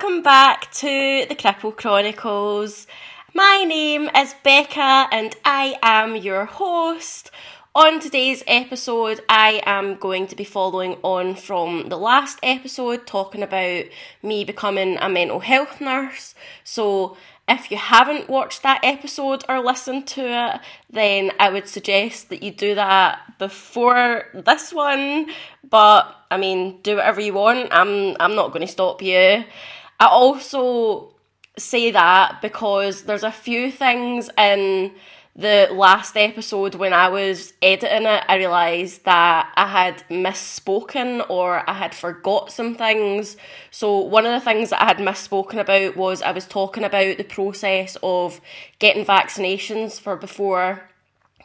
welcome back to the Cripple Chronicles. My name is Becca and I am your host. On today's episode, I am going to be following on from the last episode, talking about me becoming a mental health nurse. So if you haven't watched that episode or listened to it, then I would suggest that you do that before this one. But I mean, do whatever you want. I'm not going to stop you. I also say that because there's a few things in the last episode when I was editing it, I realised that I had misspoken or I had forgot some things. So one of the things that I had misspoken about was I was talking about the process of getting vaccinations for before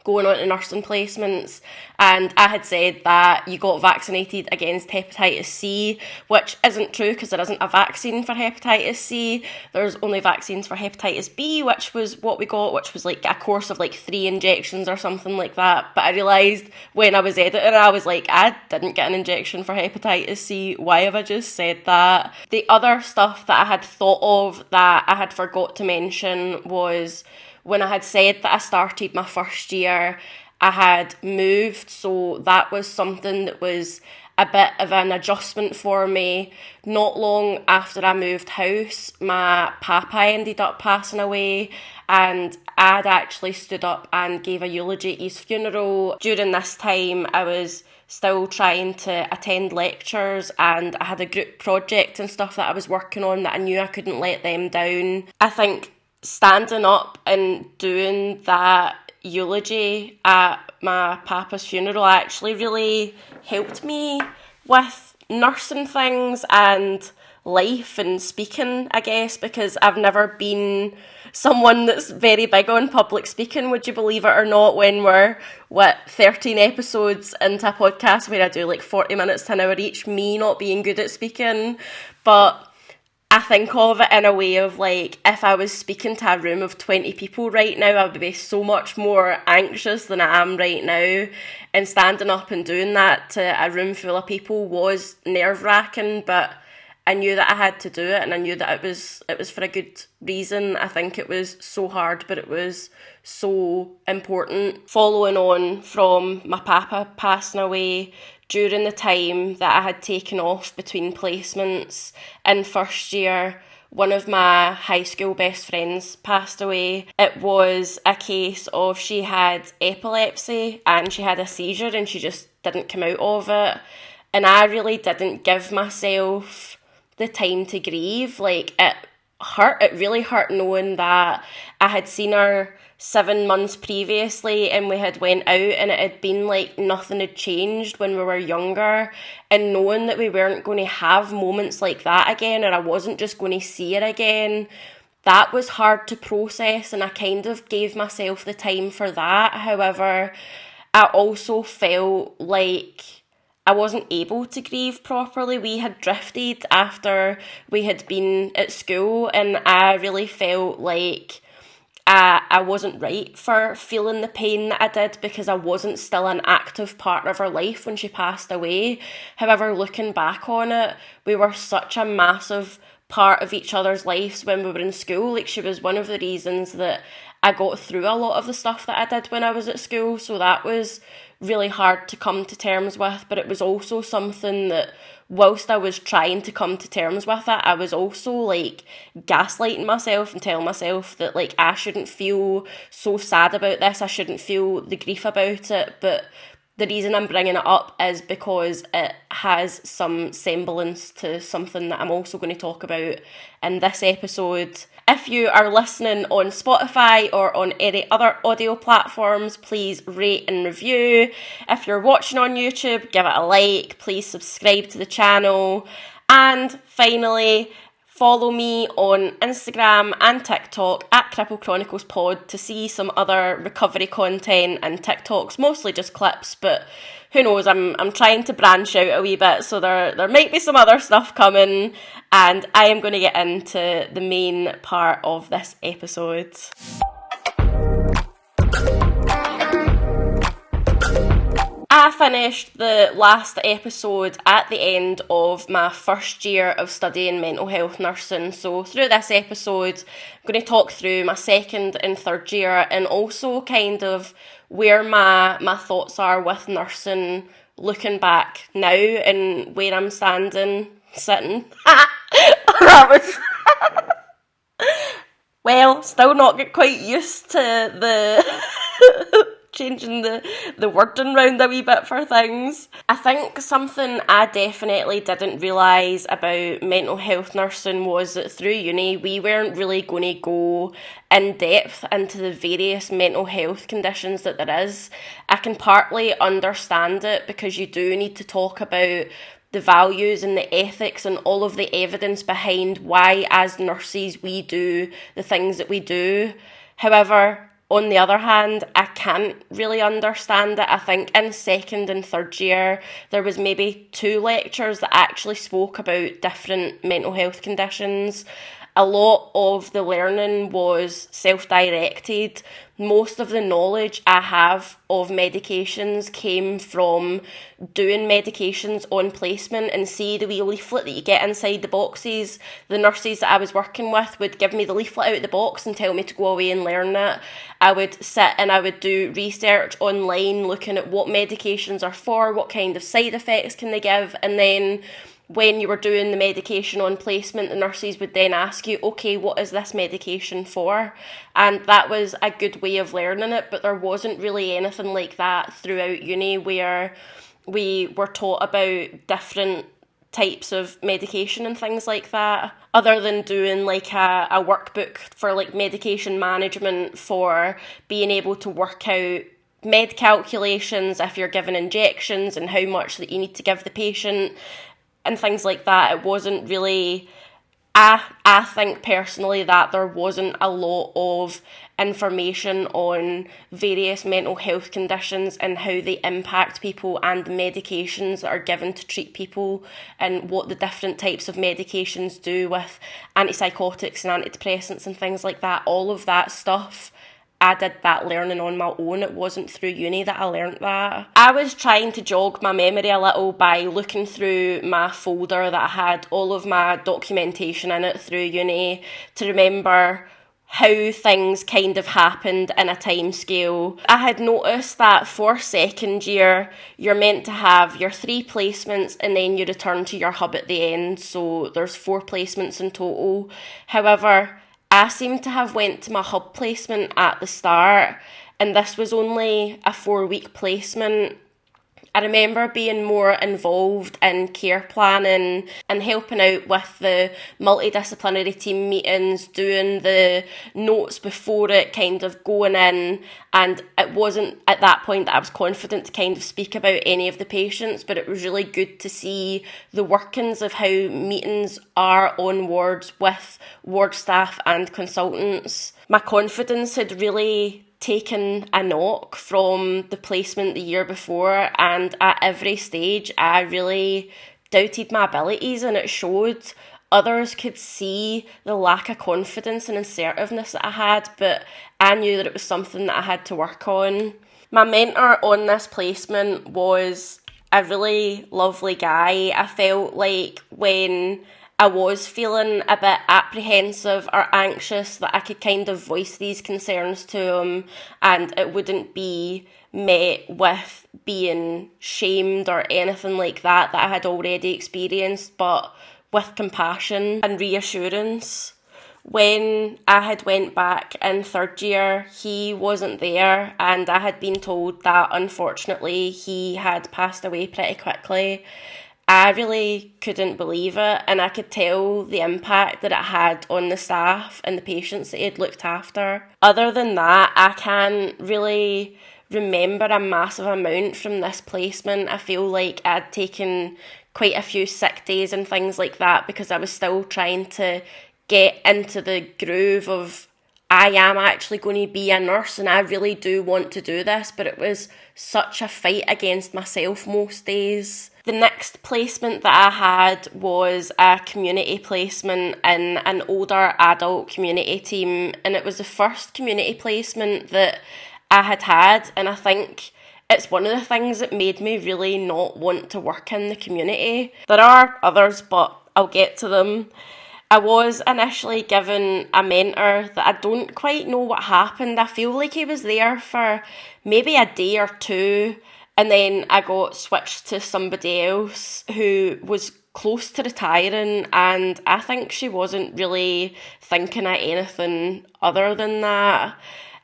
going on to nursing placements, and I had said that you got vaccinated against hepatitis C, which isn't true because there isn't a vaccine for hepatitis C. There's only vaccines for hepatitis B, which was what we got, which was like a course of like 3 injections or something like that. But I realised when I was editing, I was like, I didn't get an injection for hepatitis C. Why have I just said that? The other stuff that I had thought of that I had forgot to mention was when I had said that I started my first year, I had moved, so that was something that was a bit of an adjustment for me. Not long after I moved house, my papa ended up passing away, and I'd actually stood up and gave a eulogy at his funeral. During this time, I was still trying to attend lectures, and I had a group project and stuff that I was working on that I knew I couldn't let them down. I think standing up and doing that eulogy at my papa's funeral actually really helped me with nursing things and life and speaking, I guess, because I've never been someone that's very big on public speaking, would you believe it or not, when we're, 13 episodes into a podcast where I do like 40 minutes to an hour each, me not being good at speaking. But I think of it in a way of like, if I was speaking to a room of 20 people right now, I would be so much more anxious than I am right now. And standing up and doing that to a room full of people was nerve-wracking, but I knew that I had to do it, and I knew that it was for a good reason. I think it was so hard, but it was so important. Following on from my papa passing away, during the time that I had taken off between placements in first year, one of my high school best friends passed away. It was a case of she had epilepsy and she had a seizure and she just didn't come out of it. And I really didn't give myself the time to grieve. Like, it really hurt knowing that I had seen her 7 months previously and we had went out and it had been like nothing had changed when we were younger, and knowing that we weren't going to have moments like that again, or I wasn't just going to see her again, that was hard to process, and I kind of gave myself the time for that. However, I also felt like I wasn't able to grieve properly. We had drifted after we had been at school, and I really felt like I wasn't right for feeling the pain that I did because I wasn't still an active part of her life when she passed away. However, looking back on it, we were such a massive part of each other's lives when we were in school. Like, she was one of the reasons that I got through a lot of the stuff that I did when I was at school, so that was really hard to come to terms with. But it was also something that, whilst I was trying to come to terms with it, I was also like gaslighting myself and telling myself that like I shouldn't feel so sad about this, I shouldn't feel the grief about it. But the reason I'm bringing it up is because it has some semblance to something that I'm also going to talk about in this episode. If you are listening on Spotify or on any other audio platforms, please rate and review. If you're watching on YouTube, give it a like. Please subscribe to the channel. And finally, follow me on Instagram and TikTok at Cripple Chronicles Pod to see some other recovery content and TikToks, mostly just clips, but who knows, I'm trying to branch out a wee bit, so there might be some other stuff coming, and I am going to get into the main part of this episode. I I finished the last episode at the end of my first year of studying mental health nursing. So through this episode, I'm going to talk through my second and third year, and also kind of where my thoughts are with nursing looking back now and where I'm sitting. That was... Well, still not get quite used to the changing the wording round a wee bit for things. I think something I definitely didn't realise about mental health nursing was that through uni we weren't really going to go in depth into the various mental health conditions that there is. I can partly understand it because you do need to talk about the values and the ethics and all of the evidence behind why, as nurses, we do the things that we do. However, on the other hand, I can't really understand it. I think in second and third year, there was maybe 2 lectures that actually spoke about different mental health conditions. A lot of the learning was self-directed. Most of the knowledge I have of medications came from doing medications on placement, and see the wee leaflet that you get inside the boxes. The nurses that I was working with would give me the leaflet out of the box and tell me to go away and learn it. I would sit and I would do research online looking at what medications are for, what kind of side effects can they give, and then when you were doing the medication on placement, the nurses would then ask you, okay, what is this medication for? And that was a good way of learning it, but there wasn't really anything like that throughout uni where we were taught about different types of medication and things like that, other than doing like a workbook for like medication management, for being able to work out med calculations if you're given injections and how much that you need to give the patient and things like that. It wasn't really, I think personally that there wasn't a lot of information on various mental health conditions and how they impact people, and the medications that are given to treat people, and what the different types of medications do with antipsychotics and antidepressants and things like that. All of that stuff, I did that learning on my own. It wasn't through uni that I learnt that. I was trying to jog my memory a little by looking through my folder that I had all of my documentation in it through uni, to remember how things kind of happened in a time scale. I had noticed that for second year, you're meant to have your 3 placements and then you return to your hub at the end. So there's 4 placements in total. However, I seem to have went to my hub placement at the start, and this was only a 4-week placement. I remember being more involved in care planning and helping out with the multidisciplinary team meetings, doing the notes before it, kind of going in, and it wasn't at that point that I was confident to kind of speak about any of the patients, but it was really good to see the workings of how meetings are on wards with ward staff and consultants. My confidence had really taken a knock from the placement the year before, and at every stage I really doubted my abilities, and it showed. Others could see the lack of confidence and assertiveness that I had, but I knew that it was something that I had to work on. My mentor on this placement was a really lovely guy. I felt like when I was feeling a bit apprehensive or anxious, that I could kind of voice these concerns to him, and it wouldn't be met with being shamed or anything like that I had already experienced, but with compassion and reassurance. When I had went back in third year, he wasn't there, and I had been told that unfortunately he had passed away pretty quickly. I really couldn't believe it, and I could tell the impact that it had on the staff and the patients that he'd looked after. Other than that, I can't really remember a massive amount from this placement. I feel like I'd taken quite a few sick days and things like that because I was still trying to get into the groove of, I am actually going to be a nurse and I really do want to do this, but it was such a fight against myself most days. The next placement that I had was a community placement in an older adult community team, and it was the first community placement that I had, and I think it's one of the things that made me really not want to work in the community. There are others, but I'll get to them. I was initially given a mentor that I don't quite know what happened. I feel like he was there for maybe a day or two, and then I got switched to somebody else who was close to retiring, and I think she wasn't really thinking of anything other than that.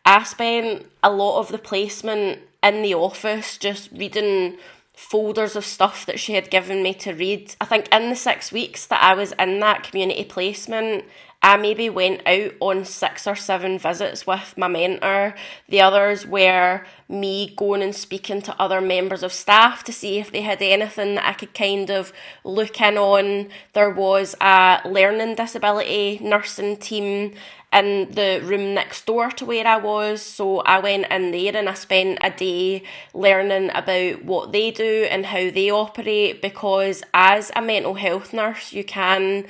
I spent a lot of the placement in the office just reading folders of stuff that she had given me to read. I think in the 6 weeks that I was in that community placement, I maybe went out on 6 or 7 visits with my mentor. The others were me going and speaking to other members of staff to see if they had anything that I could kind of look in on. There was a learning disability nursing team in the room next door to where I was, so I went in there and I spent a day learning about what they do and how they operate, because as a mental health nurse you can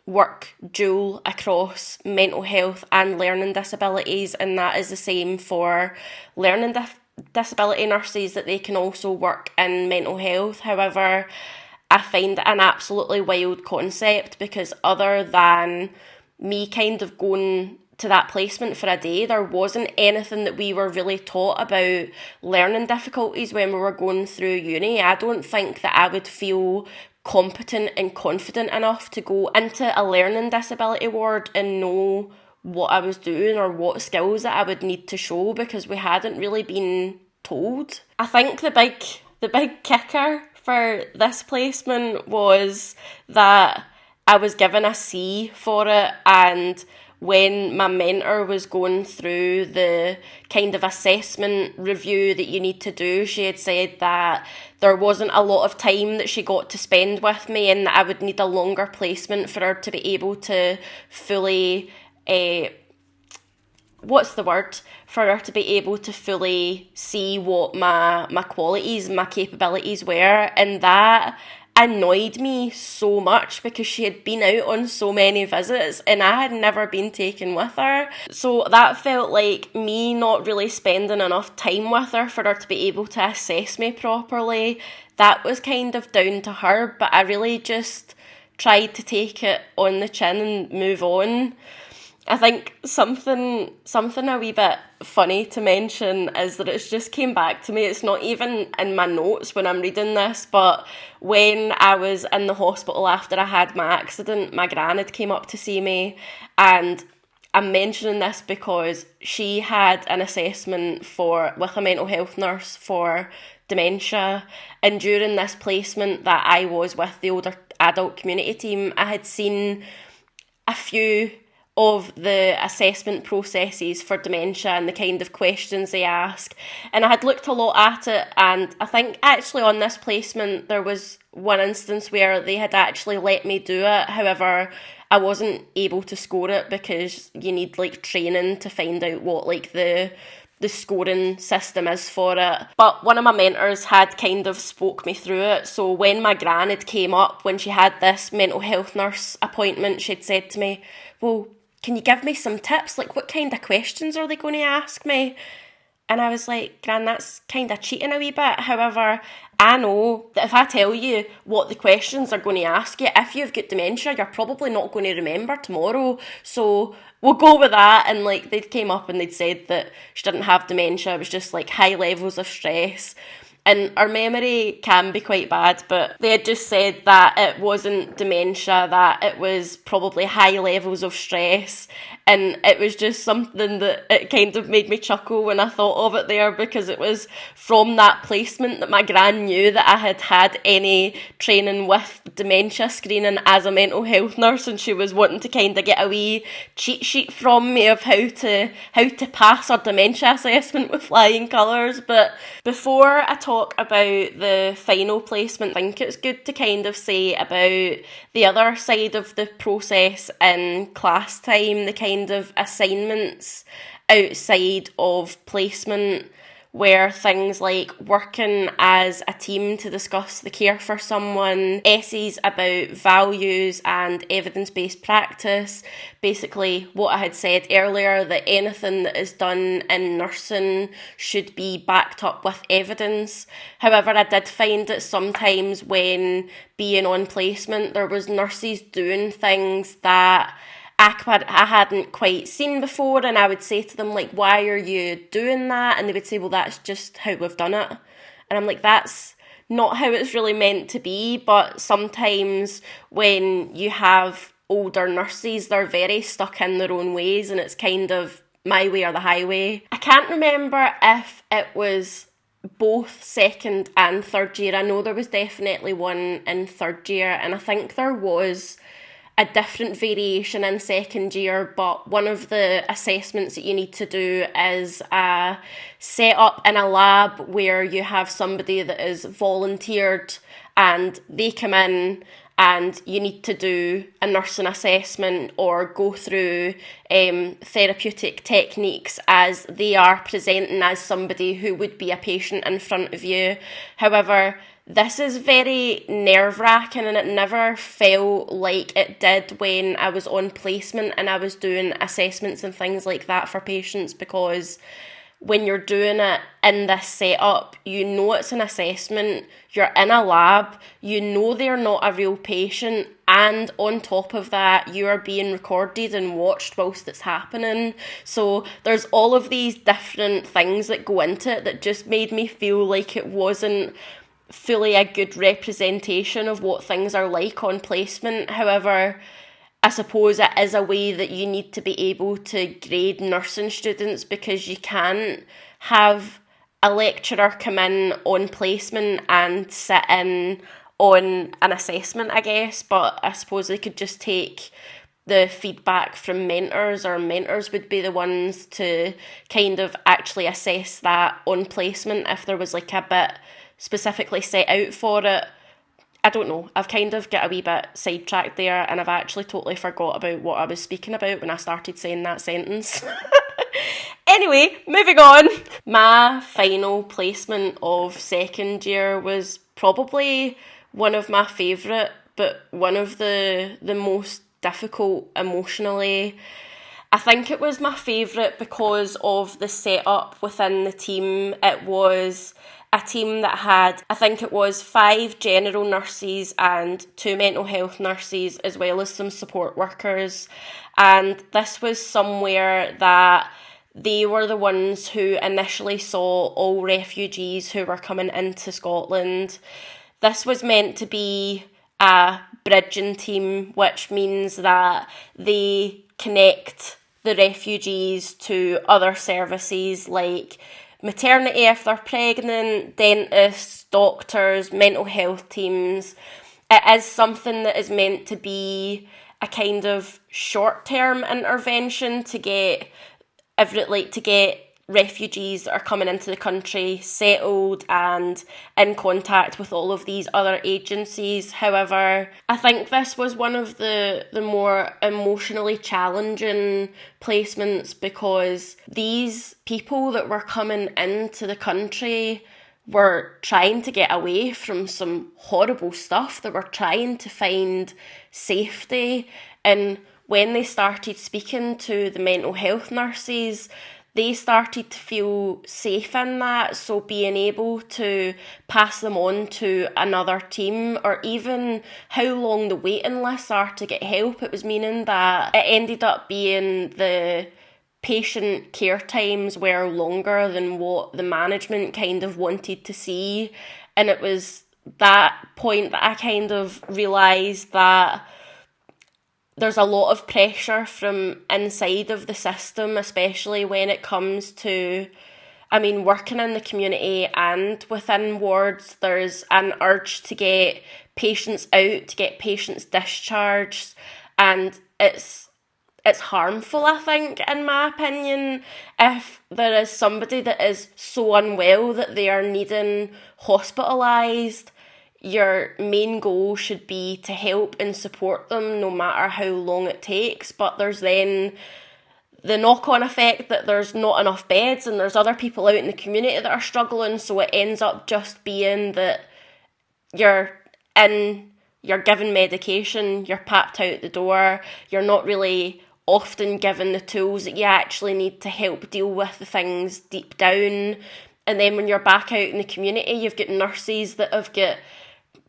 work dual across mental health and learning disabilities, and that is the same for learning disability nurses, that they can also work in mental health. However, I find it an absolutely wild concept, because other than me kind of going to that placement for a day, there wasn't anything that we were really taught about learning difficulties when we were going through uni. I don't think that I would feel competent and confident enough to go into a learning disability ward and know what I was doing or what skills that I would need to show, because we hadn't really been told. I think the big kicker for this placement was that I was given a C for it, and when my mentor was going through the kind of assessment review that you need to do, she had said that there wasn't a lot of time that she got to spend with me, and that I would need a longer placement for her to be able to fully for her to be able to fully see what my qualities, my capabilities were. And that annoyed me so much, because she had been out on so many visits and I had never been taken with her. So that felt like me not really spending enough time with her for her to be able to assess me properly. That was kind of down to her, but I really just tried to take it on the chin and move on. I think something a wee bit funny to mention is that it's just came back to me. It's not even in my notes when I'm reading this, but when I was in the hospital after I had my accident, my gran had came up to see me, and I'm mentioning this because she had an assessment with a mental health nurse for dementia, and during this placement that I was with the older adult community team, I had seen a few of the assessment processes for dementia and the kind of questions they ask, and I had looked a lot at it, and I think actually on this placement there was one instance where they had actually let me do it. However, I wasn't able to score it because you need like training to find out what like the scoring system is for it. But one of my mentors had kind of spoke me through it. So when my gran had came up, when she had this mental health nurse appointment, she'd said to me, well, can you give me some tips? Like, what kind of questions are they going to ask me? And I was like, Gran, that's kind of cheating a wee bit. However, I know that if I tell you what the questions are going to ask you, if you've got dementia, you're probably not going to remember tomorrow. So we'll go with that. And like, they came up and they'd said that she didn't have dementia. It was just like high levels of stress. And our memory can be quite bad, but they had just said that it wasn't dementia, that it was probably high levels of stress. And it was just something that it kind of made me chuckle when I thought of it there, because it was from that placement that my gran knew that I had had any training with dementia screening as a mental health nurse, and she was wanting to kind of get a wee cheat sheet from me of how to pass our dementia assessment with flying colours. But before I talk about the final placement, I think it's good to kind of say about the other side of the process in class time, the kind of assignments outside of placement. where things like working as a team to discuss the care for someone, essays about values and evidence-based practice, basically what I had said earlier, that anything that is done in nursing should be backed up with evidence. However, I did find that sometimes when being on placement, there was nurses doing things that I hadn't quite seen before, and I would say to them, like, why are you doing that? And they would say, well, that's just how we've done it. And I'm like, that's not how it's really meant to be. But sometimes when you have older nurses, they're very stuck in their own ways, and it's kind of my way or the highway. I can't remember if it was both second and third year. I know there was definitely one in third year, and I think there was a different variation in second year, but one of the assessments that you need to do is a set up in a lab where you have somebody that is volunteered and they come in and you need to do a nursing assessment or go through therapeutic techniques as they are presenting as somebody who would be a patient in front of you. However, this is very nerve-wracking, and it never felt like it did when I was on placement and I was doing assessments and things like that for patients, because when you're doing it in this setup, you know it's an assessment, you're in a lab, you know they're not a real patient, and on top of that, you are being recorded and watched whilst it's happening. So there's all of these different things that go into it that just made me feel like it wasn't fully a good representation of what things are like on placement. However, I suppose it is a way that you need to be able to grade nursing students, because you can't have a lecturer come in on placement and sit in on an assessment, I guess, but I suppose they could just take the feedback from mentors, or mentors would be the ones to kind of actually assess that on placement if there was like a bit specifically set out for it. I don't know, I've kind of got a wee bit sidetracked there, and I've actually totally forgot about what I was speaking about when I started saying that sentence. Anyway, moving on. My final placement of second year was probably one of my favourite, but one of the most difficult emotionally. I think it was my favourite because of the setup within the team. It was a team that had, I think it was 5 general nurses and 2 mental health nurses, as well as some support workers. And this was somewhere that they were the ones who initially saw all refugees who were coming into Scotland. This was meant to be a bridging team, which means that they connect the refugees to other services like maternity if they're pregnant, dentists, doctors, mental health teams. It is something that is meant to be a kind of short-term intervention to get refugees that are coming into the country settled and in contact with all of these other agencies. However, I think this was one of the more emotionally challenging placements, because these people that were coming into the country were trying to get away from some horrible stuff. They were trying to find safety, and when they started speaking to the mental health nurses, they started to feel safe in that. So being able to pass them on to another team, or even how long the waiting lists are to get help, it was meaning that it ended up being the patient care times were longer than what the management kind of wanted to see. And it was that point that I kind of realised that there's a lot of pressure from inside of the system, especially when it comes to, working in the community and within wards. There's an urge to get patients out, to get patients discharged, and it's harmful, I think, in my opinion, if there is somebody that is so unwell that they are needing hospitalised. Your main goal should be to help and support them no matter how long it takes. But there's then the knock-on effect that there's not enough beds and there's other people out in the community that are struggling, so it ends up just being that you're given medication, you're papped out the door, you're not really often given the tools that you actually need to help deal with the things deep down. And then when you're back out in the community, you've got nurses that have got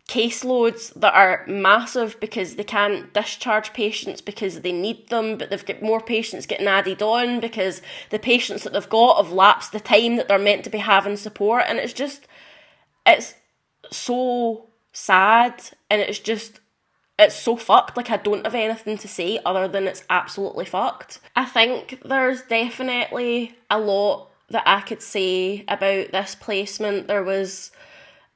caseloads that are massive because they can't discharge patients because they need them, but they've got more patients getting added on because the patients that they've got have lapsed the time that they're meant to be having support. And it's so sad, and it's so fucked. Like, I don't have anything to say other than it's absolutely fucked. I think there's definitely a lot that I could say about this placement. There was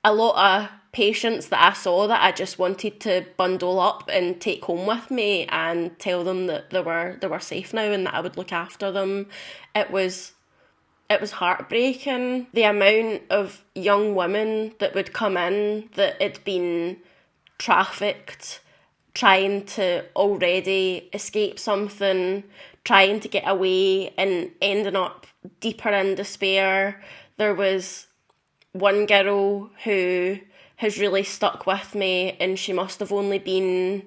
a lot of patients that I saw that I just wanted to bundle up and take home with me and tell them that they were safe now and that I would look after them. It was heartbreaking, the amount of young women that would come in that had been trafficked, trying to already escape something, trying to get away and ending up deeper in despair. There was one girl who has really stuck with me, and she must have only been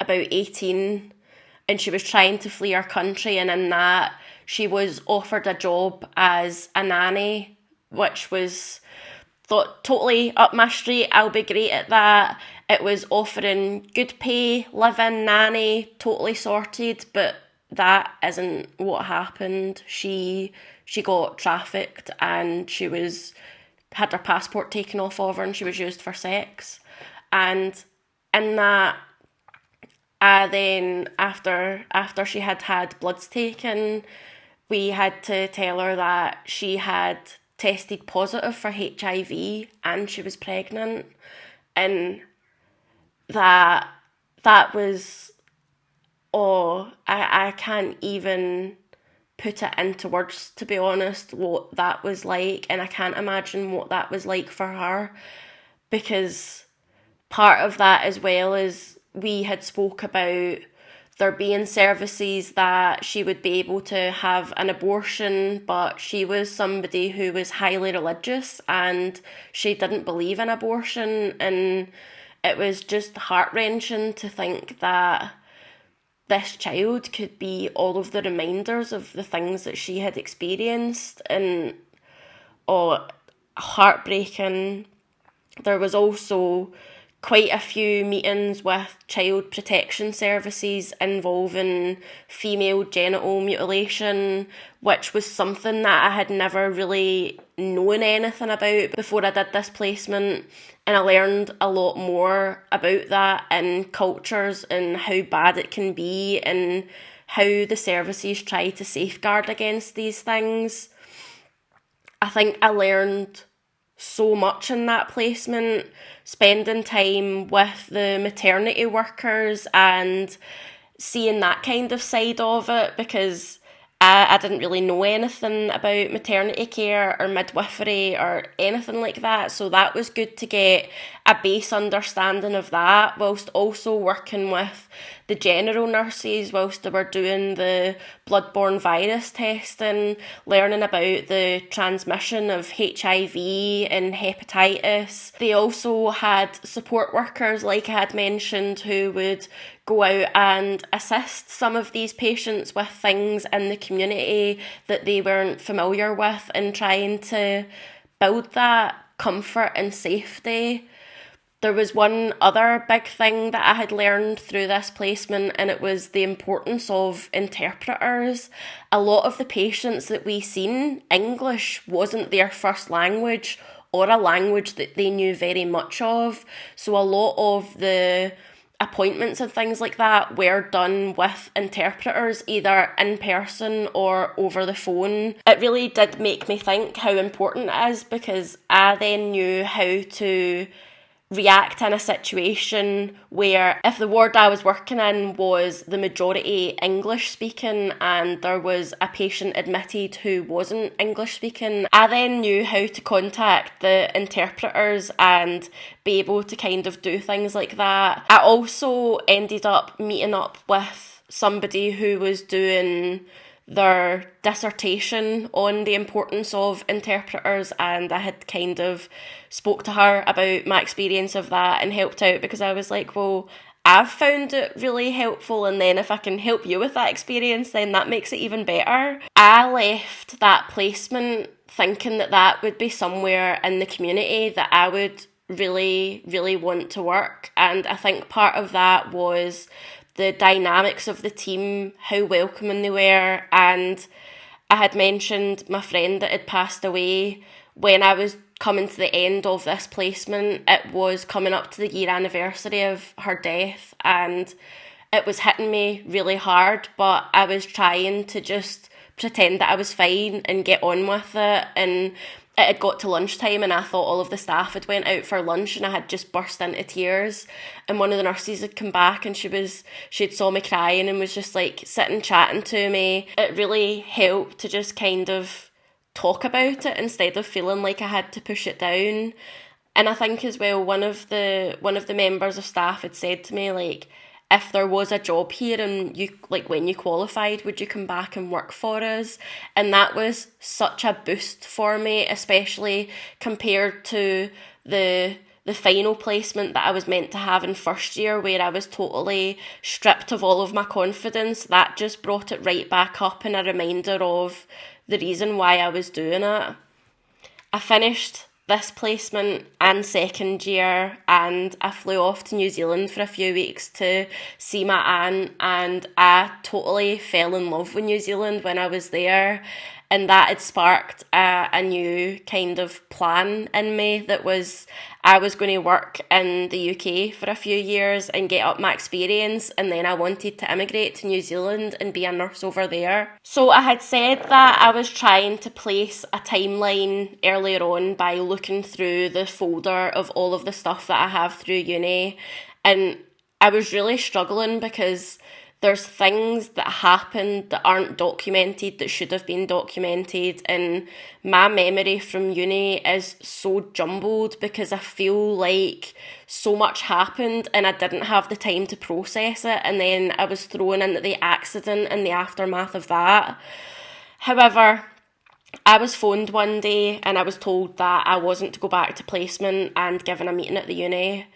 about 18, and she was trying to flee her country, and in that she was offered a job as a nanny, which was thought totally up my street. I'll be great at that. It was offering good pay, live-in nanny, totally sorted, but that isn't what happened. She got trafficked, and she had her passport taken off of her, and she was used for sex. And in that, then after she had bloods taken, we had to tell her that she had tested positive for HIV and she was pregnant. And that was, I can't even put it into words, to be honest, what that was like. And I can't imagine what that was like for her, because part of that, as well as we had spoke about there being services that she would be able to have an abortion, but she was somebody who was highly religious and she didn't believe in abortion. And it was just heart-wrenching to think that this child could be all of the reminders of the things that she had experienced. And heartbreaking. There was also quite a few meetings with child protection services involving female genital mutilation, which was something that I had never really known anything about before I did this placement. And I learned a lot more about that in cultures and how bad it can be and how the services try to safeguard against these things. I think I learned so much in that placement, spending time with the maternity workers and seeing that kind of side of it, because I didn't really know anything about maternity care or midwifery or anything like that, so that was good to get a base understanding of that, whilst also working with the general nurses whilst they were doing the bloodborne virus testing, learning about the transmission of HIV and hepatitis. They also had support workers, like I had mentioned, who would go out and assist some of these patients with things in the community that they weren't familiar with, and trying to build that comfort and safety. There was one other big thing that I had learned through this placement, and it was the importance of interpreters. A lot of the patients that we seen, English wasn't their first language or a language that they knew very much of. So a lot of the appointments and things like that were done with interpreters, either in person or over the phone. It really did make me think how important it is, because I then knew how to react in a situation where, if the ward I was working in was the majority English speaking and there was a patient admitted who wasn't English speaking, I then knew how to contact the interpreters and be able to kind of do things like that. I also ended up meeting up with somebody who was doing their dissertation on the importance of interpreters, and I had kind of spoke to her about my experience of that and helped out, because I was like, well, I've found it really helpful, and then if I can help you with that experience, then that makes it even better. I left that placement thinking that that would be somewhere in the community that I would really, really want to work. And I think part of that was the dynamics of the team, how welcoming they were. And I had mentioned my friend that had passed away. When I was coming to the end of this placement, it was coming up to the year anniversary of her death, and it was hitting me really hard, but I was trying to just pretend that I was fine and get on with it. And it had got to lunchtime, and I thought all of the staff had went out for lunch, and I had just burst into tears. And one of the nurses had come back, and she'd saw me crying and was just like sitting chatting to me. It really helped to just kind of talk about it instead of feeling like I had to push it down. And I think as well, one of the members of staff had said to me, like, if there was a job here and you, like, when you qualified, would you come back and work for us? And that was such a boost for me, especially compared to the final placement that I was meant to have in first year, where I was totally stripped of all of my confidence. That just brought it right back up, and a reminder of the reason why I was doing it. I finished this placement in second year, and I flew off to New Zealand for a few weeks to see my aunt, and I totally fell in love with New Zealand when I was there. And that had sparked a new kind of plan in me, that was I was going to work in the UK for a few years and get up my experience, and then I wanted to immigrate to New Zealand and be a nurse over there. So I had said that I was trying to place a timeline earlier on by looking through the folder of all of the stuff that I have through uni, and I was really struggling because there's things that happened that aren't documented that should have been documented, and my memory from uni is so jumbled because I feel like so much happened and I didn't have the time to process it, and then I was thrown into the accident and the aftermath of that. However, I was phoned one day and I was told that I wasn't to go back to placement and given a meeting at the uni.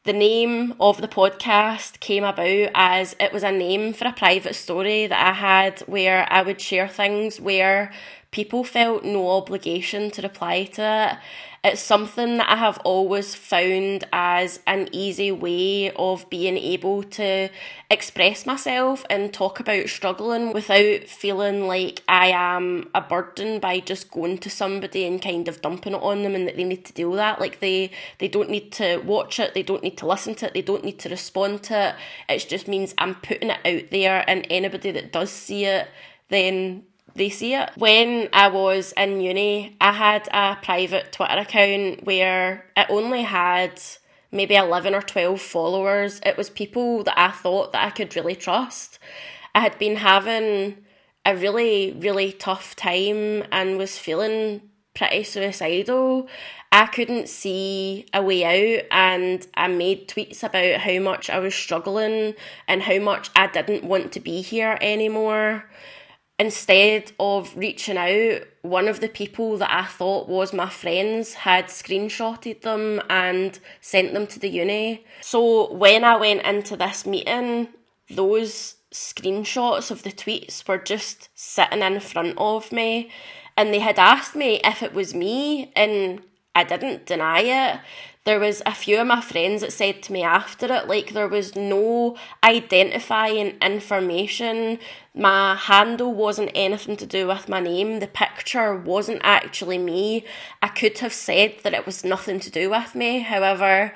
The name of the podcast came about as it was a name for a private story that I had, where I would share things where people felt no obligation to reply to it. It's something that I have always found as an easy way of being able to express myself and talk about struggling without feeling like I am a burden by just going to somebody and kind of dumping it on them, and that they need to deal with that. Like they don't need to watch it, they don't need to listen to it, they don't need to respond to it. It just means I'm putting it out there, and anybody that does see it, then they see it. When I was in uni, I had a private Twitter account where it only had maybe 11 or 12 followers. It was people that I thought that I could really trust. I had been having a really, really tough time and was feeling pretty suicidal. I couldn't see a way out, and I made tweets about how much I was struggling and how much I didn't want to be here anymore. Instead of reaching out, one of the people that I thought was my friends had screenshotted them and sent them to the uni. So when I went into this meeting, those screenshots of the tweets were just sitting in front of me, and they had asked me if it was me, and I didn't deny it. There was a few of my friends that said to me after it, like, there was no identifying information. My handle wasn't anything to do with my name. The picture wasn't actually me. I could have said that it was nothing to do with me. However,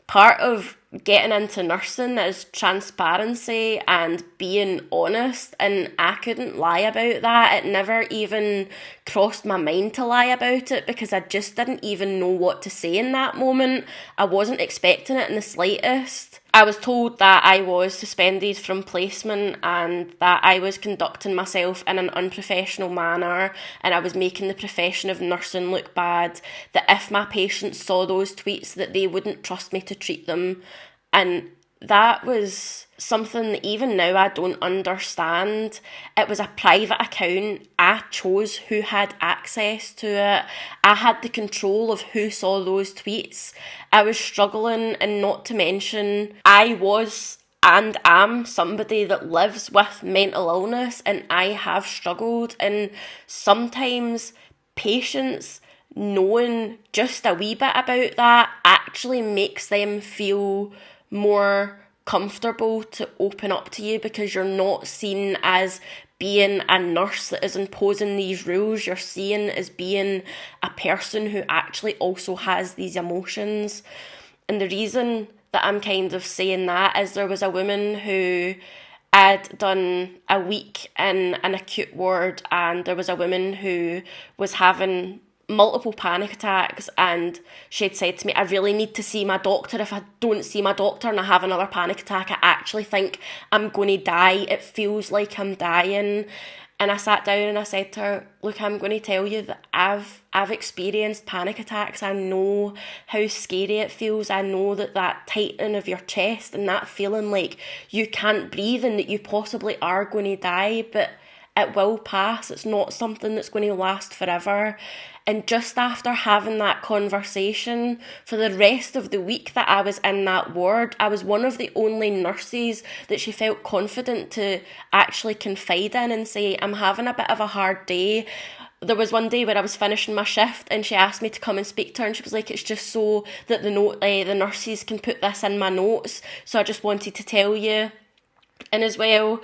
part of getting into nursing is transparency and being honest, and I couldn't lie about that. It never even crossed my mind to lie about it because I just didn't even know what to say in that moment. I wasn't expecting it in the slightest. I was told that I was suspended from placement and that I was conducting myself in an unprofessional manner and I was making the profession of nursing look bad, that if my patients saw those tweets that they wouldn't trust me to treat them. And that was something that even now I don't understand. It was a private account. I chose who had access to it. I had the control of who saw those tweets. I was struggling, and not to mention, I was and am somebody that lives with mental illness, and I have struggled, and sometimes patients knowing just a wee bit about that actually makes them feel more comfortable to open up to you, because you're not seen as being a nurse that is imposing these rules. You're seen as being a person who actually also has these emotions. And the reason that I'm kind of saying that is there was a woman who had done a week in an acute ward, and there was a woman who was having multiple panic attacks, and she'd said to me, I really need to see my doctor. If I don't see my doctor and I have another panic attack, I actually think I'm going to die. It feels like I'm dying. And I sat down and I said to her, look, I'm going to tell you that I've experienced panic attacks. I know how scary it feels. I know that tightening of your chest and that feeling like you can't breathe and that you possibly are going to die, but it will pass. It's not something that's going to last forever. And just after having that conversation, for the rest of the week that I was in that ward, I was one of the only nurses that she felt confident to actually confide in and say, I'm having a bit of a hard day. There was one day where I was finishing my shift and she asked me to come and speak to her, and she was like, it's just so that the nurses can put this in my notes, so I just wanted to tell you. And as well,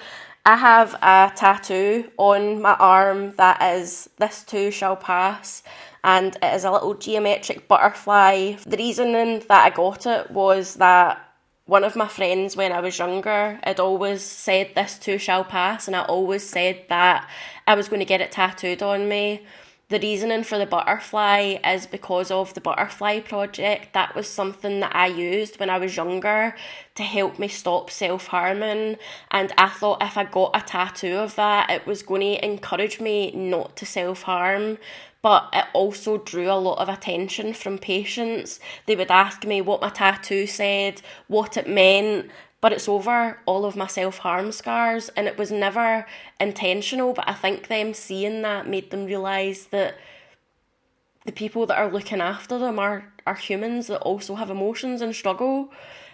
I have a tattoo on my arm that is, this too shall pass, and it is a little geometric butterfly. The reasoning that I got it was that one of my friends when I was younger had always said this too shall pass, and I always said that I was going to get it tattooed on me. The reasoning for the butterfly is because of the Butterfly Project. That was something that I used when I was younger to help me stop self-harming, and I thought if I got a tattoo of that, it was going to encourage me not to self-harm. But it also drew a lot of attention from patients. They would ask me what my tattoo said, what it meant, but it's over all of my self-harm scars, and it was never intentional, but I think them seeing that made them realise that the people that are looking after them are humans that also have emotions and struggle,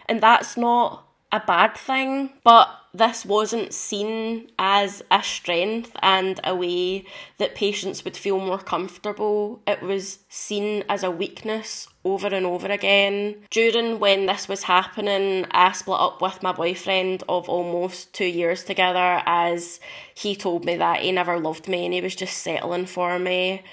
and that's not a bad thing. But this wasn't seen as a strength and a way that patients would feel more comfortable. It was seen as a weakness over and over again. During when this was happening, I split up with my boyfriend of almost 2 years together, as he told me that he never loved me and he was just settling for me.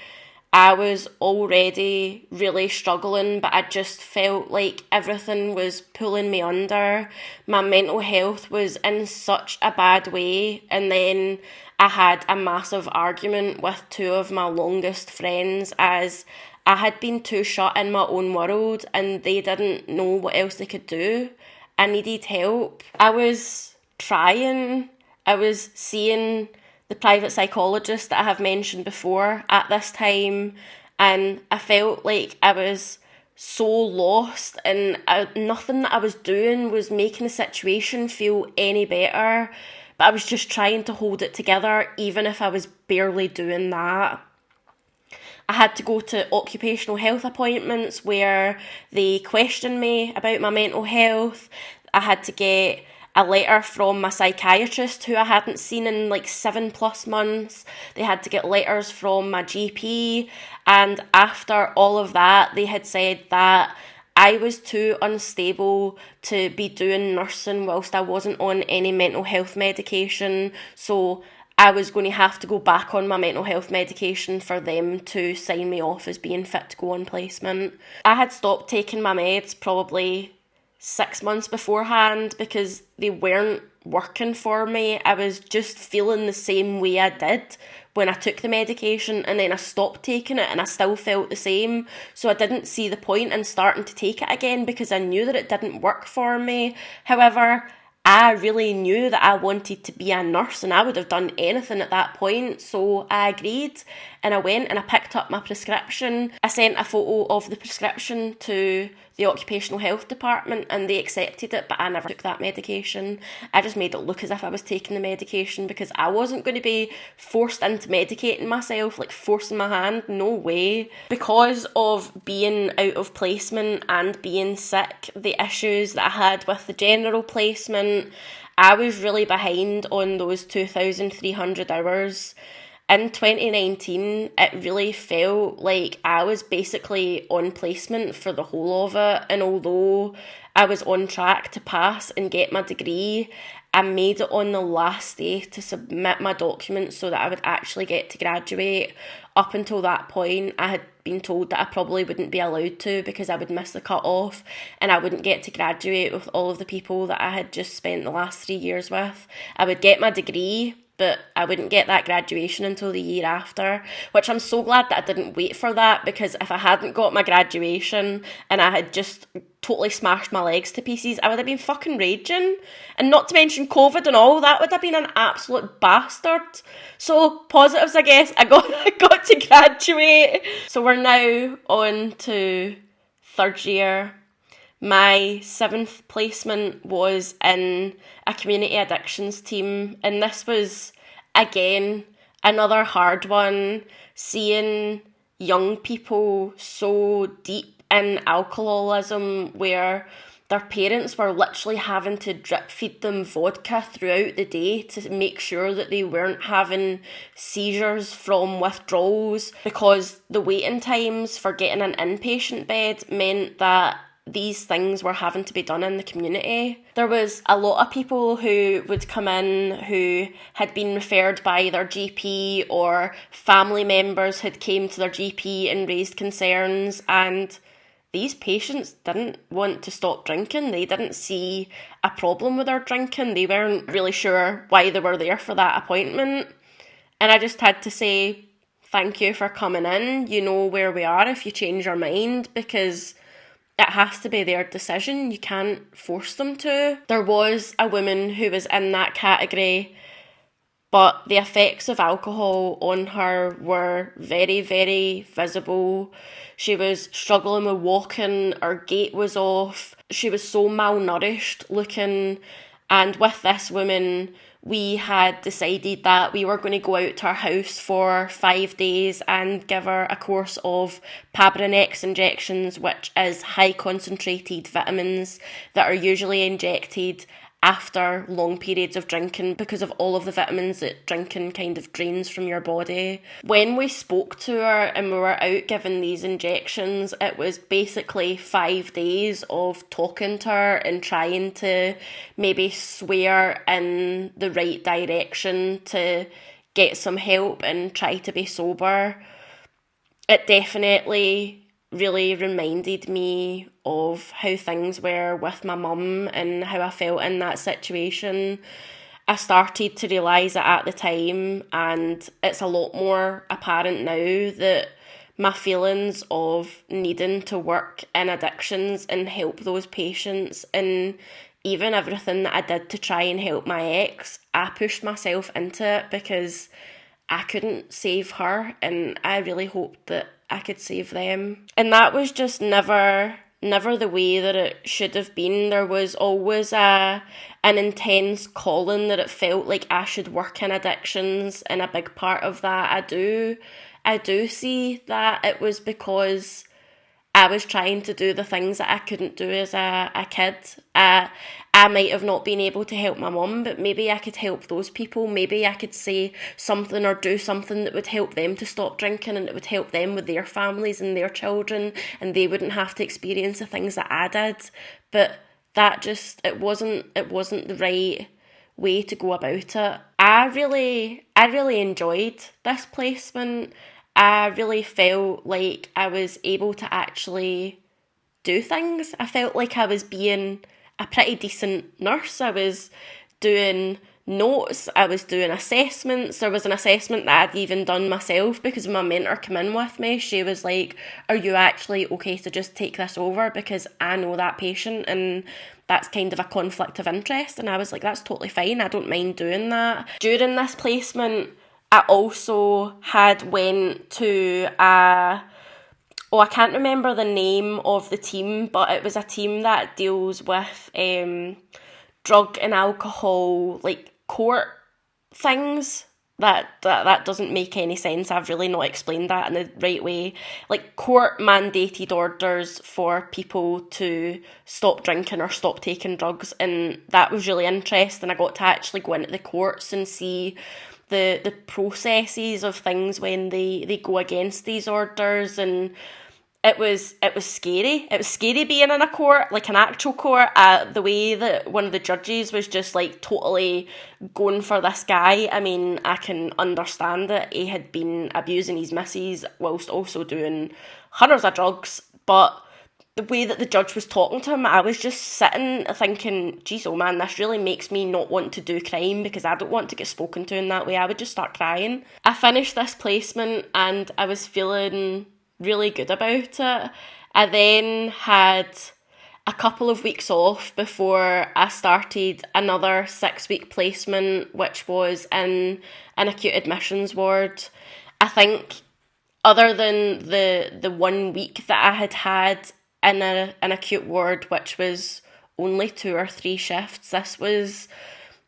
I was already really struggling, but I just felt like everything was pulling me under. My mental health was in such a bad way, and then I had a massive argument with two of my longest friends, as I had been too shut in my own world and they didn't know what else they could do. I needed help. I was trying. I was seeing the private psychologist that I have mentioned before at this time, and I felt like I was so lost, and nothing that I was doing was making the situation feel any better, but I was just trying to hold it together even if I was barely doing that. I had to go to occupational health appointments where they questioned me about my mental health. I had to get a letter from my psychiatrist, who I hadn't seen in like 7+ months. They had to get letters from my GP, and after all of that, they had said that I was too unstable to be doing nursing whilst I wasn't on any mental health medication, so I was going to have to go back on my mental health medication for them to sign me off as being fit to go on placement. I had stopped taking my meds probably 6 months beforehand because they weren't working for me. I was just feeling the same way I did when I took the medication, and then I stopped taking it and I still felt the same. So I didn't see the point in starting to take it again because I knew that it didn't work for me. However, I really knew that I wanted to be a nurse and I would have done anything at that point, so I agreed. And I went and I picked up my prescription. I sent a photo of the prescription to the occupational health department and they accepted it, but I never took that medication. I just made it look as if I was taking the medication because I wasn't going to be forced into medicating myself, like forcing my hand, no way. Because of being out of placement and being sick, the issues that I had with the general placement, I was really behind on those 2,300 hours. In 2019, it really felt like I was basically on placement for the whole of it. And although I was on track to pass and get my degree, I made it on the last day to submit my documents so that I would actually get to graduate. Up until that point, I had been told that I probably wouldn't be allowed to because I would miss the cut-off and I wouldn't get to graduate with all of the people that I had just spent the last 3 years with. I would get my degree, but I wouldn't get that graduation until the year after, which I'm so glad that I didn't wait for that, because if I hadn't got my graduation and I had just totally smashed my legs to pieces, I would have been fucking raging. And not to mention COVID and all, that would have been an absolute bastard. So, positives, I guess, I got to graduate. So we're now on to third year. My 7th placement was in a community addictions team, and this was, again, another hard one, seeing young people so deep in alcoholism where their parents were literally having to drip feed them vodka throughout the day to make sure that they weren't having seizures from withdrawals, because the waiting times for getting an inpatient bed meant that these things were having to be done in the community. There was a lot of people who would come in who had been referred by their GP, or family members had came to their GP and raised concerns, and these patients didn't want to stop drinking. They didn't see a problem with their drinking. They weren't really sure why they were there for that appointment. And I just had to say, thank you for coming in. You know where we are if you change your mind, because it has to be their decision. You can't force them to. There was a woman who was in that category, but the effects of alcohol on her were very, very visible. She was struggling with walking, her gait was off. She was so malnourished looking. And with this woman, we had decided that we were going to go out to her house for 5 days and give her a course of Pabrinex injections, which is high concentrated vitamins that are usually injected after long periods of drinking because of all of the vitamins that drinking kind of drains from your body. When we spoke to her and we were out giving these injections, it was basically 5 days of talking to her and trying to maybe sway her in the right direction to get some help and try to be sober. It definitely really reminded me of how things were with my mum and how I felt in that situation. I started to realise it at the time, and it's a lot more apparent now that my feelings of needing to work in addictions and help those patients, and even everything that I did to try and help my ex, I pushed myself into it because I couldn't save her, and I really hoped that I could save them. And that was just never the way that it should have been. There was always an intense calling that it felt like I should work in addictions, and a big part of that I do see that it was because I was trying to do the things that I couldn't do as a kid. I might have not been able to help my mum, but maybe I could help those people. Maybe I could say something or do something that would help them to stop drinking, and it would help them with their families and their children, and they wouldn't have to experience the things that I did. But that just, it wasn't the right way to go about it. I really enjoyed this placement. I really felt like I was able to actually do things. I felt like I was being a pretty decent nurse. I was doing notes, I was doing assessments. There was an assessment that I'd even done myself because my mentor came in with me. She was like, are you actually okay to just take this over, because I know that patient and that's kind of a conflict of interest? And I was like, that's totally fine, I don't mind doing that. During this placement, I also had went to I can't remember the name of the team, but it was a team that deals with drug and alcohol, like, court things. That doesn't make any sense. I've really not explained that in the right way. Like, court mandated orders for people to stop drinking or stop taking drugs, and that was really interesting. I got to actually go into the courts and see the processes of things when they go against these orders, and it was scary. It was scary being in a court, like an actual court. The way that one of the judges was just like totally going for this guy. I mean, I can understand that he had been abusing his missus whilst also doing hundreds of drugs, but the way that the judge was talking to him, I was just sitting thinking, geez, oh man, this really makes me not want to do crime, because I don't want to get spoken to in that way. I would just start crying. I finished this placement and I was feeling really good about it. I then had a couple of weeks off before I started another 6-week placement, which was in an acute admissions ward. I think other than the 1 week that I had in an acute ward, which was only 2 or 3 shifts, this was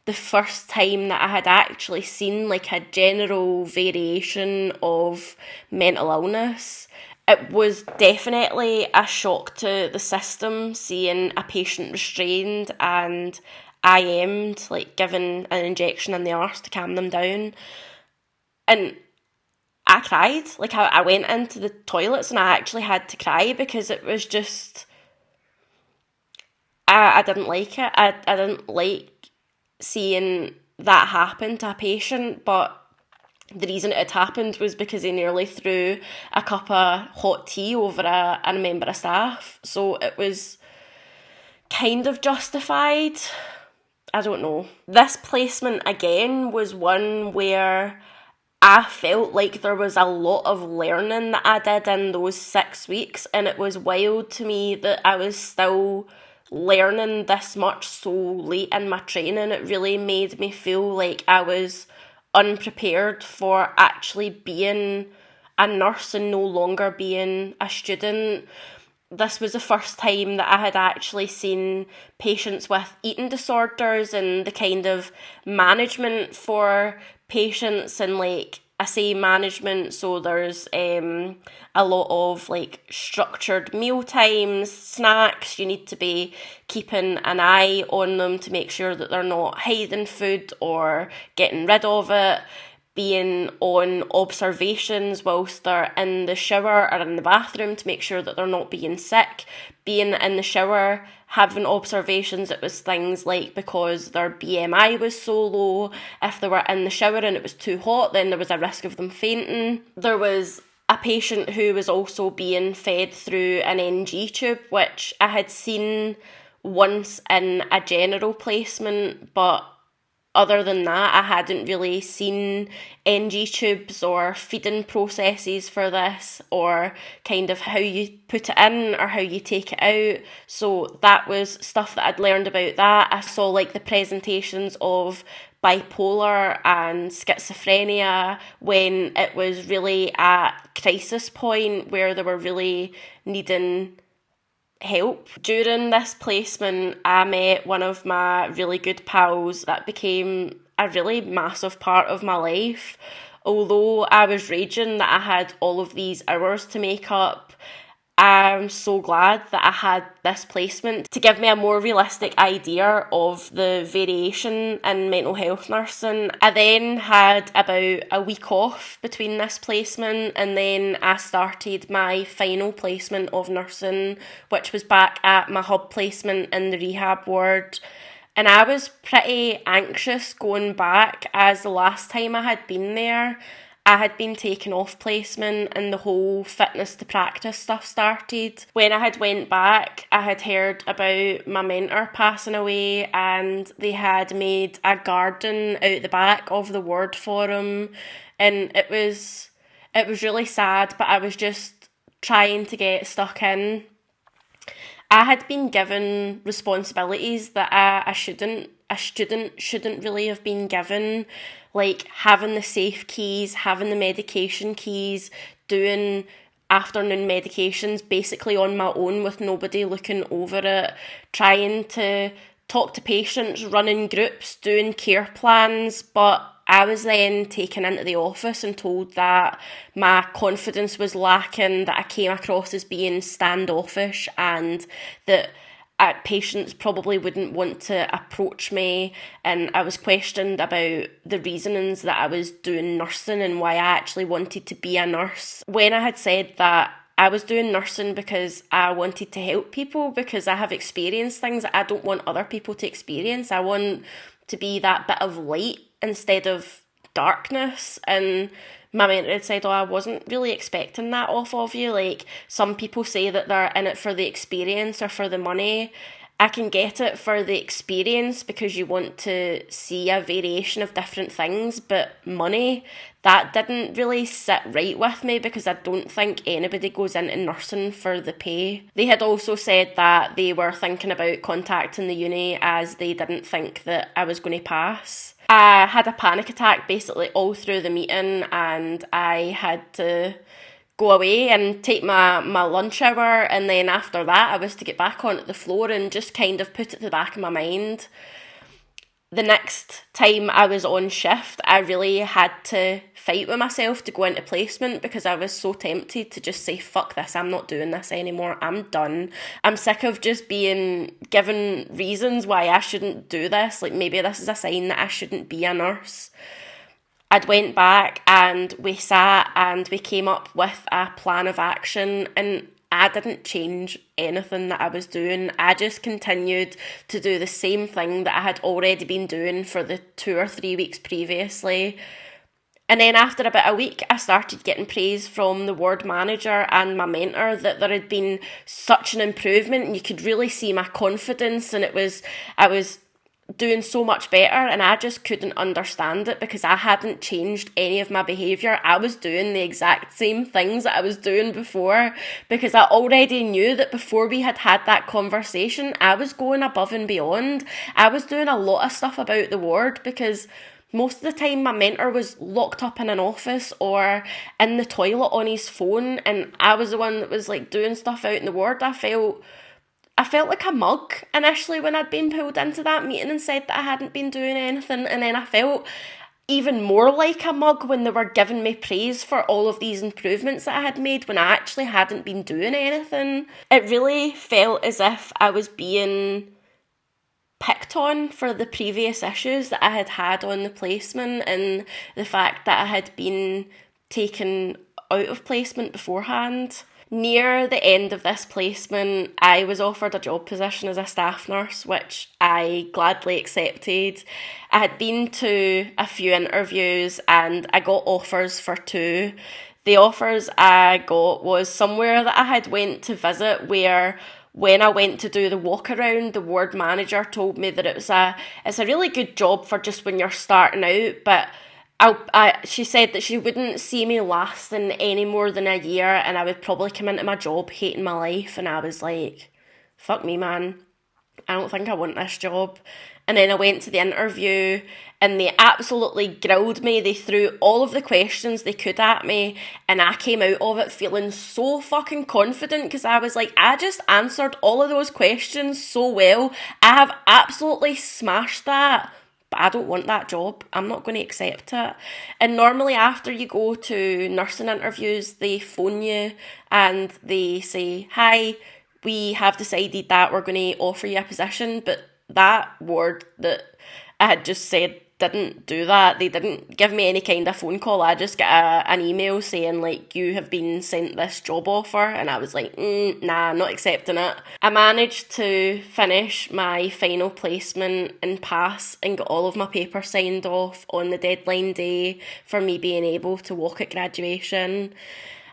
the first time that I had actually seen like a general variation of mental illness. It was definitely a shock to the system, seeing a patient restrained and IM'd, like given an injection in the arse to calm them down. And I cried. Like, I went into the toilets and I actually had to cry, because it was just, I didn't like it. I didn't like seeing that happen to a patient, but the reason it had happened was because he nearly threw a cup of hot tea over a member of staff. So it was kind of justified. I don't know. This placement, again, was one where I felt like there was a lot of learning that I did in those 6 weeks, and it was wild to me that I was still learning this much so late in my training. It really made me feel like I was unprepared for actually being a nurse and no longer being a student. This was the first time that I had actually seen patients with eating disorders and the kind of management for patients, and like, I say management, so there's a lot of like structured meal times, snacks. You need to be keeping an eye on them to make sure that they're not hiding food or getting rid of it, being on observations whilst they're in the shower or in the bathroom to make sure that they're not being sick, being in the shower, having observations. It was things like, because their BMI was so low, if they were in the shower and it was too hot, then there was a risk of them fainting. There was a patient who was also being fed through an NG tube, which I had seen once in a general placement, but other than that, I hadn't really seen NG tubes or feeding processes for this, or kind of how you put it in or how you take it out. So that was stuff that I'd learned about that. I saw like the presentations of bipolar and schizophrenia when it was really at crisis point where they were really needing help. During this placement, I met one of my really good pals that became a really massive part of my life. Although I was raging that I had all of these hours to make up, I'm so glad that I had this placement to give me a more realistic idea of the variation in mental health nursing. I then had about a week off between this placement, and then I started my final placement of nursing, which was back at my hub placement in the rehab ward. And I was pretty anxious going back, as the last time I had been there, I had been taken off placement and the whole fitness to practice stuff started. When I had went back, I had heard about my mentor passing away, and they had made a garden out the back of the ward for him, and it was really sad, but I was just trying to get stuck in. I had been given responsibilities that a student shouldn't really have been given, like having the safe keys, having the medication keys, doing afternoon medications basically on my own with nobody looking over it, trying to talk to patients, running groups, doing care plans. But I was then taken into the office and told that my confidence was lacking, that I came across as being standoffish, and that patients probably wouldn't want to approach me. And I was questioned about the reasonings that I was doing nursing and why I actually wanted to be a nurse. When I had said that I was doing nursing because I wanted to help people, because I have experienced things that I don't want other people to experience. I want to be that bit of light instead of darkness. And my mentor had said, I wasn't really expecting that off of you. Like, some people say that they're in it for the experience or for the money. I can get it for the experience because you want to see a variation of different things, but money, that didn't really sit right with me because I don't think anybody goes into nursing for the pay. They had also said that they were thinking about contacting the uni as they didn't think that I was going to pass. I had a panic attack basically all through the meeting, and I had to go away and take my lunch hour, and then after that I was to get back onto the floor and just kind of put it to the back of my mind. The next time I was on shift, I really had to fight with myself to go into placement because I was so tempted to just say, fuck this, I'm not doing this anymore, I'm done. I'm sick of just being given reasons why I shouldn't do this, like maybe this is a sign that I shouldn't be a nurse. I'd went back and we sat and we came up with a plan of action, and I didn't change anything that I was doing. I just continued to do the same thing that I had already been doing for the 2 or 3 weeks previously. And then after about a week, I started getting praise from the ward manager and my mentor that there had been such an improvement, and you could really see my confidence, and I was doing so much better, and I just couldn't understand it because I hadn't changed any of my behaviour. I was doing the exact same things that I was doing before, because I already knew that before we had that conversation, I was going above and beyond. I was doing a lot of stuff about the ward because most of the time my mentor was locked up in an office or in the toilet on his phone, and I was the one that was like doing stuff out in the ward. I felt like a mug initially when I'd been pulled into that meeting and said that I hadn't been doing anything, and then I felt even more like a mug when they were giving me praise for all of these improvements that I had made when I actually hadn't been doing anything. It really felt as if I was being picked on for the previous issues that I had had on the placement, and the fact that I had been taken out of placement beforehand. Near the end of this placement, I was offered a job position as a staff nurse, which I gladly accepted. I had been to a few interviews and I got offers for 2. The offers I got was somewhere that I had went to visit, where when I went to do the walk around, the ward manager told me that it's a really good job for just when you're starting out, but she said that she wouldn't see me lasting any more than a year, and I would probably come into my job hating my life. And I was like, fuck me, man, I don't think I want this job. And then I went to the interview and they absolutely grilled me. They threw all of the questions they could at me, and I came out of it feeling so fucking confident because I was like, I just answered all of those questions so well. I have absolutely smashed that. But I don't want that job. I'm not going to accept it. And normally after you go to nursing interviews, they phone you and they say, hi, we have decided that we're going to offer you a position. But that ward that I had just said didn't do that. They didn't give me any kind of phone call. I just got an email saying, like, you have been sent this job offer, and I was like, nah, not accepting it. I managed to finish my final placement and pass and got all of my papers signed off on the deadline day for me being able to walk at graduation.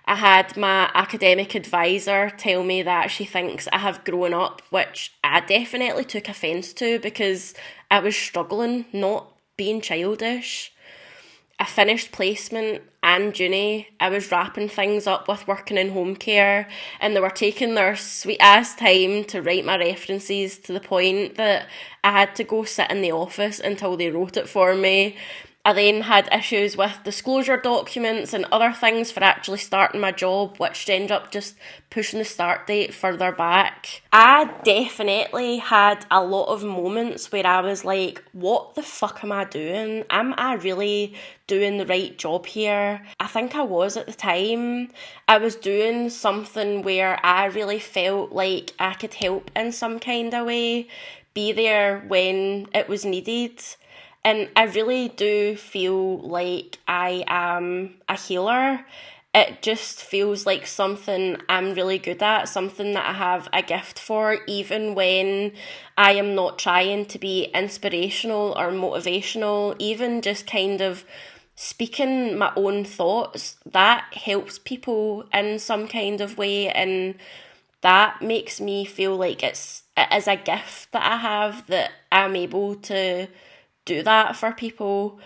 I had my academic advisor tell me that she thinks I have grown up, which I definitely took offence to because I was struggling, not being childish. I finished placement and uni. I was wrapping things up with working in home care, and they were taking their sweet ass time to write my references, to the point that I had to go sit in the office until they wrote it for me. I then had issues with disclosure documents and other things for actually starting my job, which ended up just pushing the start date further back. I definitely had a lot of moments where I was like, what the fuck am I doing? Am I really doing the right job here? I think I was at the time. I was doing something where I really felt like I could help in some kind of way, be there when it was needed. And I really do feel like I am a healer. It just feels like something I'm really good at, something that I have a gift for, even when I am not trying to be inspirational or motivational, even just kind of speaking my own thoughts. That helps people in some kind of way, and that makes me feel like it is a gift that I have, that I'm able to do that for people.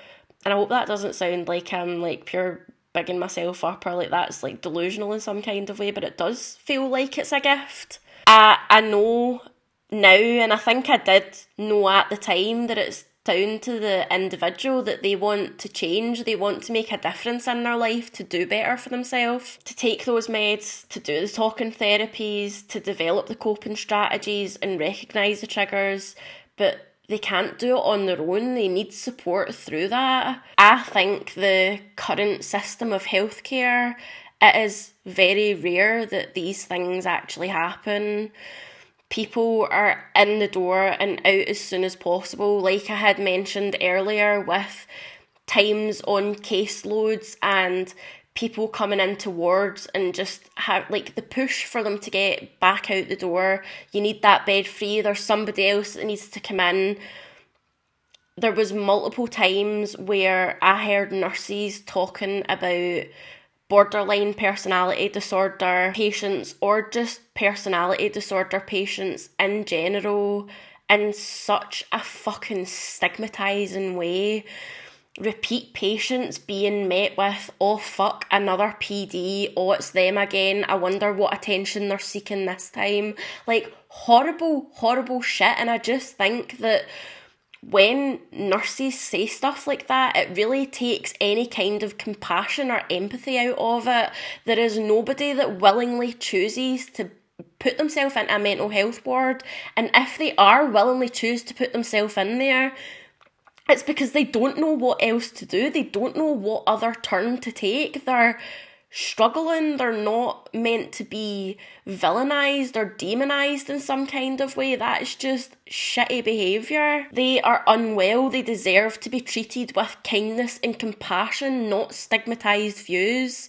And I hope that doesn't sound like I'm like pure bigging myself up, or like that's like delusional in some kind of way, but it does feel like it's a gift. I know now, and I think I did know at the time, that it's down to the individual, that they want to change, they want to make a difference in their life, to do better for themselves, to take those meds, to do the talking therapies, to develop the coping strategies and recognise the triggers. But they can't do it on their own. They need support through that. I think the current system of healthcare, it is very rare that these things actually happen. People are in the door and out as soon as possible, like I had mentioned earlier, with times on caseloads and people coming into wards, and just have like the push for them to get back out the door. You need that bed free, there's somebody else that needs to come in. There was multiple times where I heard nurses talking about borderline personality disorder patients, or just personality disorder patients in general, in such a fucking stigmatising way. Repeat patients being met with, oh fuck, another PD, oh it's them again, I wonder what attention they're seeking this time. Like, horrible, horrible shit. And I just think that when nurses say stuff like that, it really takes any kind of compassion or empathy out of it. There is nobody that willingly chooses to put themselves in a mental health ward, and if they are willingly choose to put themselves in there, it's because they don't know what else to do. They don't know what other turn to take. They're struggling. They're not meant to be villainised or demonised in some kind of way. That is just shitty behaviour. They are unwell. They deserve to be treated with kindness and compassion, not stigmatised views.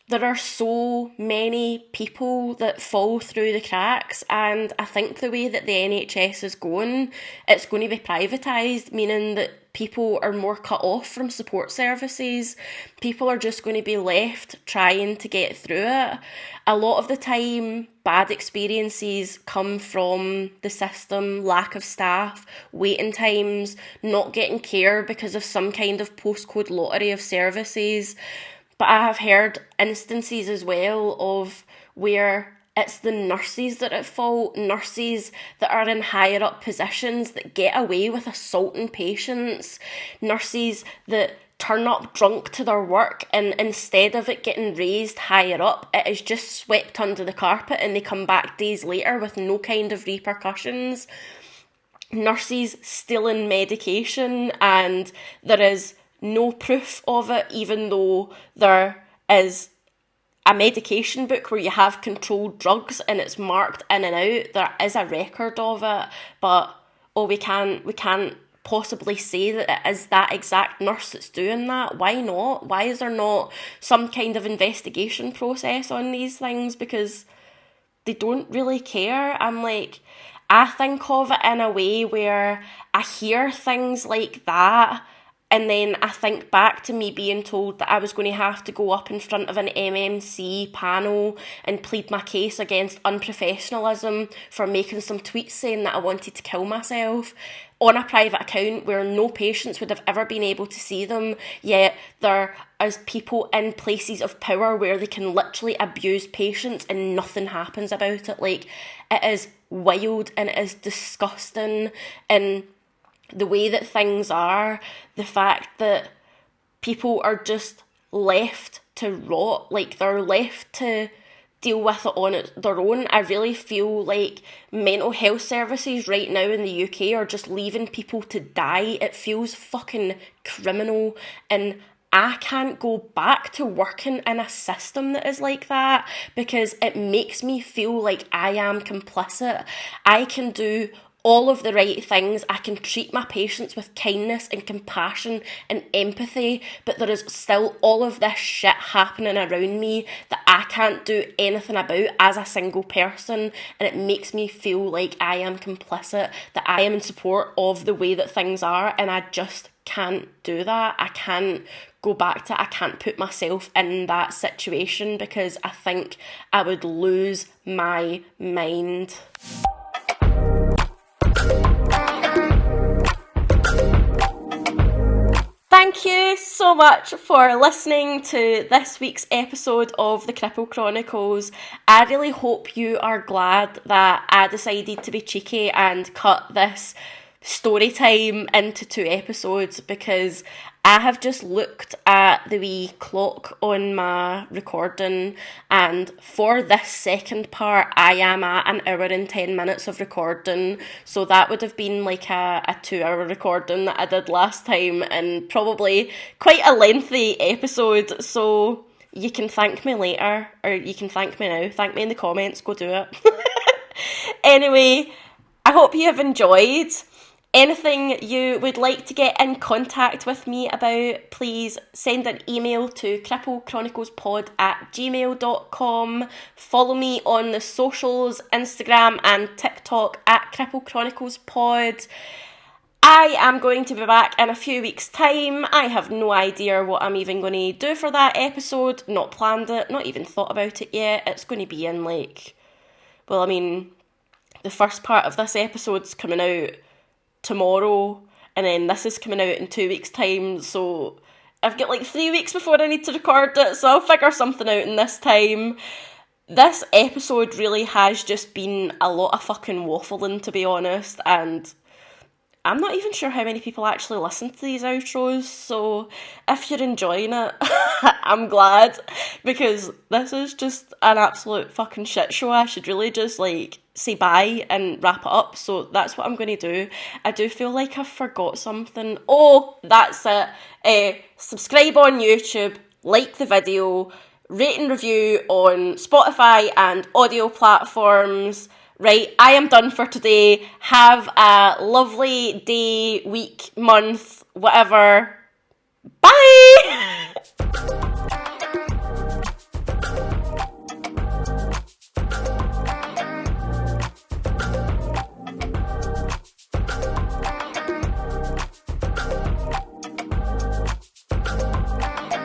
There are so many people that fall through the cracks, and I think the way that the NHS is going, it's going to be privatised, meaning that people are more cut off from support services. People are just going to be left trying to get through it. A lot of the time, bad experiences come from the system, lack of staff, waiting times, not getting care because of some kind of postcode lottery of services. But I have heard instances as well of where it's the nurses that are at fault, nurses that are in higher up positions that get away with assaulting patients, nurses that turn up drunk to their work, and instead of it getting raised higher up, it is just swept under the carpet and they come back days later with no kind of repercussions. Nurses stealing medication, and there is no proof of it, even though there is a medication book where you have controlled drugs and it's marked in and out. There is a record of it, but we can't possibly say that it is that exact nurse that's doing that. Why not? Why is there not some kind of investigation process on these things? Because they don't really care. I think of it in a way where I hear things like that And then I think back to me being told that I was going to have to go up in front of an MMC panel and plead my case against unprofessionalism for making some tweets saying that I wanted to kill myself on a private account where no patients would have ever been able to see them, yet there is people in places of power where they can literally abuse patients and nothing happens about it. Like, it is wild and it is disgusting, and the way that things are, the fact that people are just left to rot, like they're left to deal with it on their own. I really feel like mental health services right now in the UK are just leaving people to die. It feels fucking criminal, and I can't go back to working in a system that is like that because it makes me feel like I am complicit. I can do all of the right things. I can treat my patients with kindness and compassion and empathy, but there is still all of this shit happening around me that I can't do anything about as a single person, and it makes me feel like I am complicit, that I am in support of the way that things are, and I just can't do that. I can't go back to it. I can't put myself in that situation because I think I would lose my mind. Thank you so much for listening to this week's episode of the Cripple Chronicles. I really hope you are glad that I decided to be cheeky and cut this story time into 2 episodes, because I have just looked at the wee clock on my recording, and for this second part I am at 1 hour and 10 minutes of recording, so that would have been like a 2-hour recording that I did last time, and probably quite a lengthy episode, so you can thank me later, or you can thank me now. Thank me in the comments, go do it. Anyway, I hope you have enjoyed. Anything you would like to get in contact with me about, please send an email to cripplecchroniclespod@gmail.com. Follow me on the socials, Instagram and TikTok at Cripple Chronicles Pod. I am going to be back in a few weeks' time. I have no idea what I'm even going to do for that episode. Not planned it, not even thought about it yet. It's going to be in the first part of this episode's coming out tomorrow, and then this is coming out in 2 weeks' time, so I've got 3 weeks before I need to record it, so I'll figure something out in this time. This episode really has just been a lot of fucking waffling, to be honest, and I'm not even sure how many people actually listen to these outros, so if you're enjoying it, I'm glad, because this is just an absolute fucking shit show. I should really just say bye and wrap it up, so that's what I'm going to do. I do feel like I forgot something. Oh, that's it. Subscribe on YouTube, like the video, rate and review on Spotify and audio platforms. Right, I am done for today. Have a lovely day, week, month, whatever.